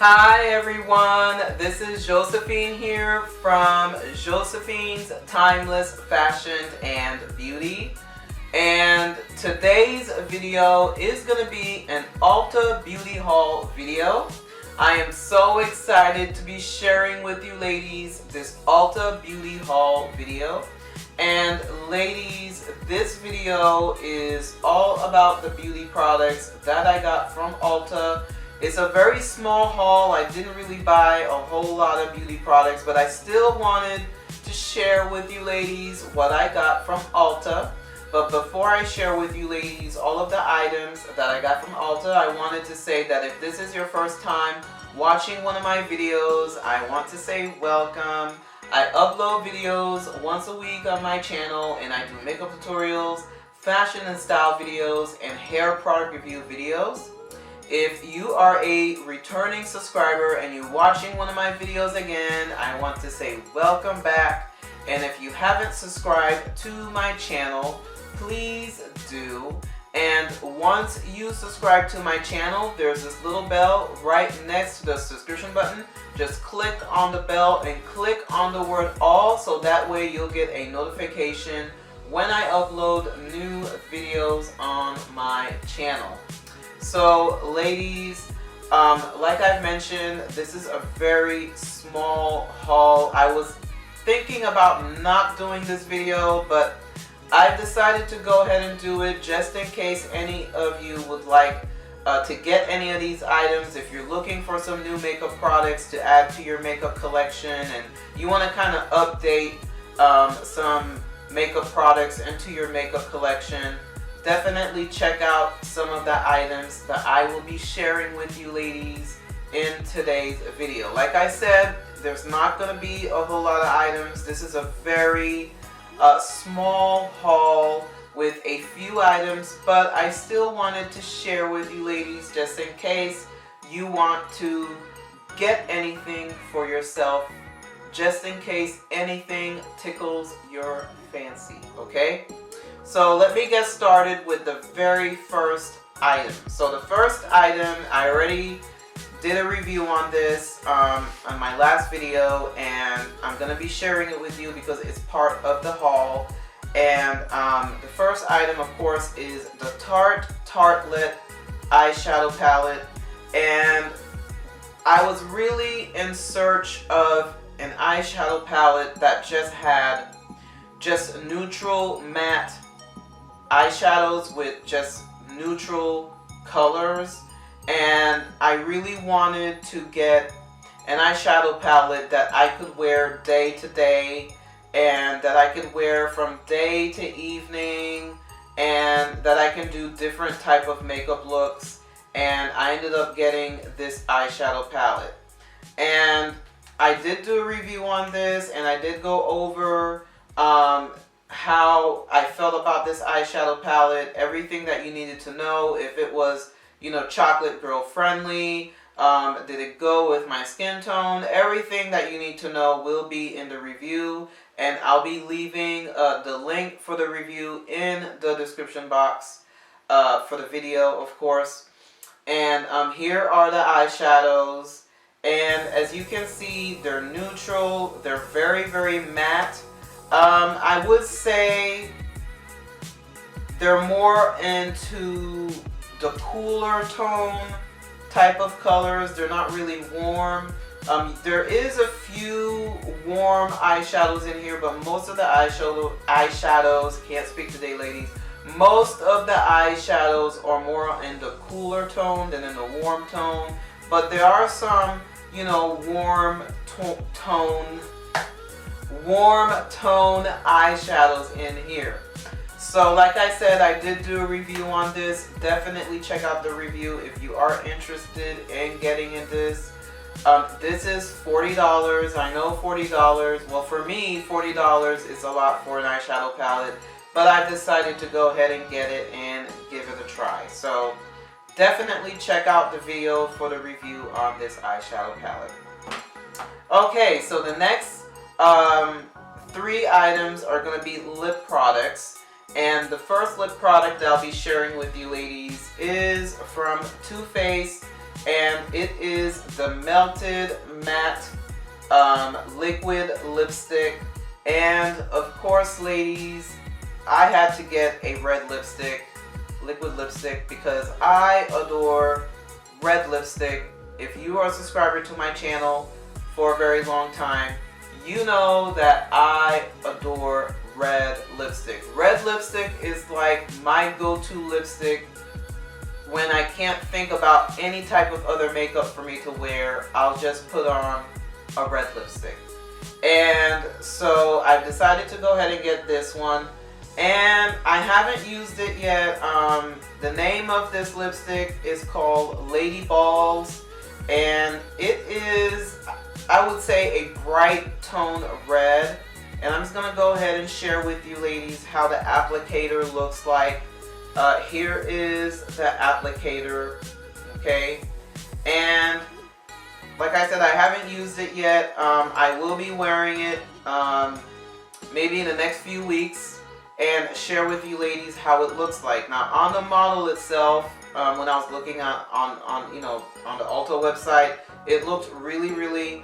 Hi everyone, this is Josephine here from Josephine's Timeless Fashion and Beauty. And today's video is going to be an Ulta beauty haul video. I am so excited to be sharing with you ladies this Ulta beauty haul video. And ladies, this video is all about the beauty products that I got from Ulta. It's a very small haul. I didn't really buy a whole lot of beauty products, but I still wanted to share with you ladies what I got from Ulta. But before I share with you ladies all of the items that I got from Ulta, I wanted to say that if this is your first time watching one of my videos, I want to say welcome. I upload videos once a week on my channel, and I do makeup tutorials, fashion and style videos, and hair product review videos. If you are a returning subscriber and you're watching one of my videos again, I want to say welcome back. And if you haven't subscribed to my channel, please do. And once you subscribe to my channel, there's this little bell right next to the subscription button. Just click on the bell and click on the word all, so that way you'll get a notification when I upload new videos on my channel. So ladies, like I've mentioned, this is a very small haul. I was thinking about not doing this video, but I've decided to go ahead and do it just in case any of you would like to get any of these items. If you're looking for some new makeup products to add to your makeup collection and you want to kind of update some makeup products into your makeup collection, definitely check out some of the items that I will be sharing with you ladies in today's video. Like I said, there's not going to be a whole lot of items. This is a very small haul with a few items, but I still wanted to share with you ladies just in case you want to get anything for yourself, just in case anything tickles your fancy, okay? So let me get started with the very first item. So the first item, I already did a review on this on my last video, and I'm going to be sharing it with you because it's part of the haul. And the first item, of course, is the Tarte Eyeshadow Palette. And I was really in search of an eyeshadow palette that just had just neutral matte eyeshadows with just neutral colors, and I really wanted to get an eyeshadow palette that I could wear day to day and that I could wear from day to evening, and that I can do different type of makeup looks. And I ended up getting this eyeshadow palette, and I did do a review on this, and I did go over how I felt about this eyeshadow palette, everything that you needed to know, if it was, you know, chocolate girl friendly, did it go with my skin tone, everything that you need to know will be in the review, and I'll be leaving the link for the review in the description box for the video, of course. And here are the eyeshadows, and as you can see, they're neutral, they're very, very matte. I would say they're more into the cooler tone type of colors. They're not really warm. There is a few warm eyeshadows in here, but most of the eyeshadows, can't speak today ladies, most of the eyeshadows are more in the cooler tone than in the warm tone. But there are some, you know, warm tone eyeshadows in here. So like I said, I did do a review on this. Definitely check out the review if you are interested in getting in this. This is $40. I know $40, well for me $40 is a lot for an eyeshadow palette, but I've decided to go ahead and get it and give it a try. So definitely check out the video for the review on this eyeshadow palette. Okay, so the next three items are going to be lip products, and the first lip product that I'll be sharing with you ladies is from Too Faced, and it is the Melted Matte liquid lipstick. And of course, ladies, I had to get a red lipstick, liquid lipstick, because I adore red lipstick. If you are a subscriber to my channel for a very long time, you know that I adore red lipstick. Red lipstick is like my go-to lipstick when I can't think about any type of other makeup for me to wear. I'll just put on a red lipstick. And so I've decided to go ahead and get this one, and I haven't used it yet. The name of this lipstick is called Lady Balls, and it is, I would say, a bright tone red. And I'm just gonna go ahead and share with you ladies how the applicator looks like. Here is the applicator, okay? And like I said, I haven't used it yet. I will be wearing it maybe in the next few weeks and share with you ladies how it looks like. Now on the model itself, when I was looking at on the Ulta website, it looked really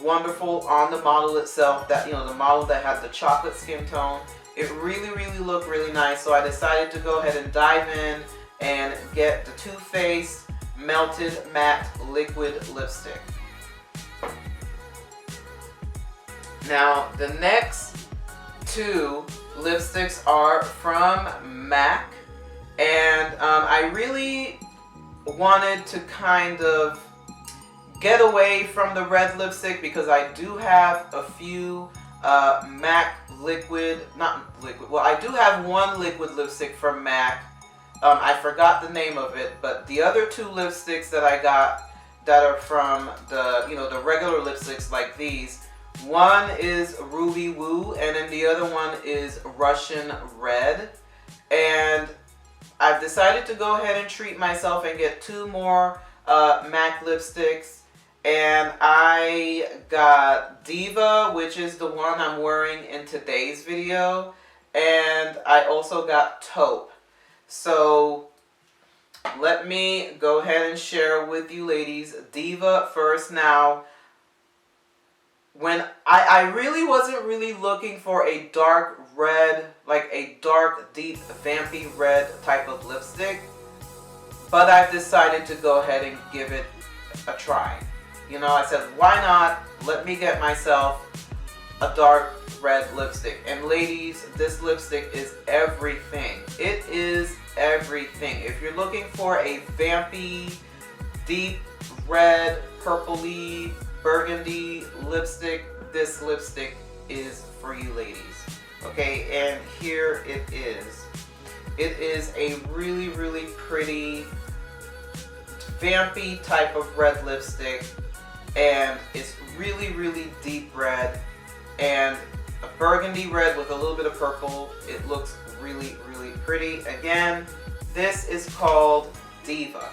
wonderful on the model itself. That the model that had the chocolate skin tone, it really looked really nice. So I decided to go ahead and dive in and get the Too Faced Melted Matte Liquid Lipstick. Now the next two lipsticks are from MAC, and I really wanted to kind of get away from the red lipstick because I do have a few MAC I do have one liquid lipstick from MAC. I forgot the name of it, but the other two lipsticks that I got that are from the the regular lipsticks like these, one is Ruby Woo and then the other one is Russian Red. And I've decided to go ahead and treat myself and get two more MAC lipsticks. And I got Diva, which is the one I'm wearing in today's video, and I also got Taupe. So let me go ahead and share with you ladies Diva first. Now, when I really wasn't really looking for a dark red, like a dark, deep, vampy red type of lipstick, but I've decided to go ahead and give it a try. I said, why not? Let me get myself a dark red lipstick. And ladies, this lipstick is everything. It is everything. If you're looking for a vampy, deep red, purpley, burgundy lipstick, this lipstick is for you ladies. Okay, and here it is. It is a really pretty, vampy type of red lipstick. And it's really deep red and a burgundy red with a little bit of purple. It looks really pretty. Again, this is called Diva.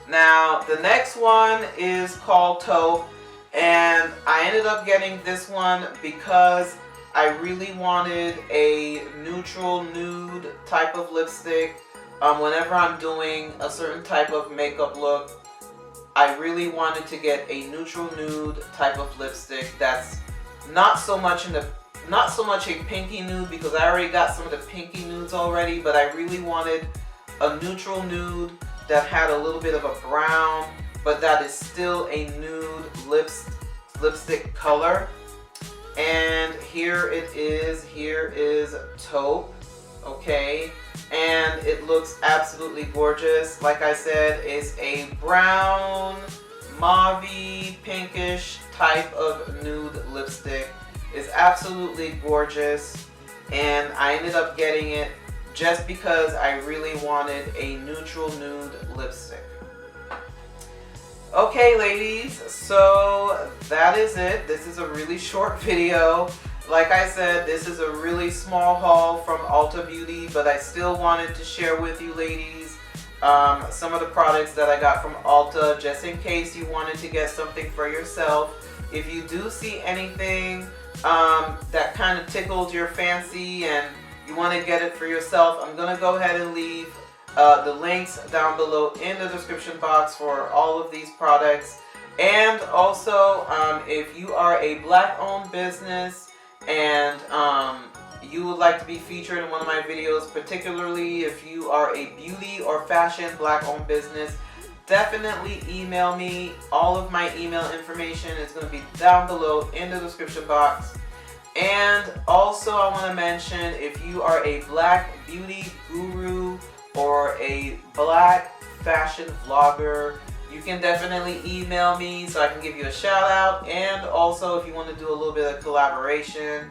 Now the next one is called Taupe, and I ended up getting this one because I really wanted a neutral nude type of lipstick. Whenever I'm doing a certain type of makeup look, I really wanted to get a neutral nude type of lipstick that's not so much a pinky nude, because I already got some of the pinky nudes already, but I really wanted a neutral nude that had a little bit of a brown, but that is still a nude lipstick color. And here it is. Here is Taupe. Okay. And it looks absolutely gorgeous. Like I said, it's a brown, mauve-y, pinkish type of nude lipstick. It's absolutely gorgeous, and I ended up getting it just because I really wanted a neutral nude lipstick. Okay ladies, so that is it. This is a really short video. Like I said, this is a really small haul from Ulta Beauty, but I still wanted to share with you ladies some of the products that I got from Ulta, just in case you wanted to get something for yourself. If you do see anything that kind of tickled your fancy and you want to get it for yourself, I'm going to go ahead and leave the links down below in the description box for all of these products. And also, if you are a black-owned business and you would like to be featured in one of my videos, particularly if you are a beauty or fashion black-owned business, definitely email me. All of my email information is going to be down below in the description box. And also, I want to mention, if you are a black beauty guru or a black fashion vlogger, you can definitely email me so I can give you a shout out. And also, if you want to do a little bit of collaboration,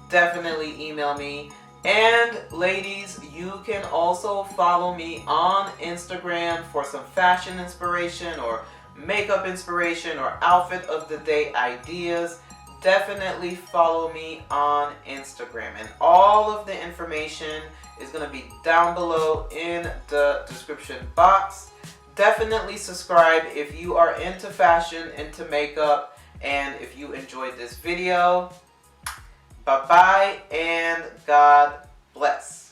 definitely email me. And ladies, you can also follow me on Instagram for some fashion inspiration or makeup inspiration or outfit of the day ideas. Definitely follow me on Instagram, and all of the information is going to be down below in the description box. Definitely subscribe if you are into fashion, into makeup, and if you enjoyed this video. Bye bye and God bless.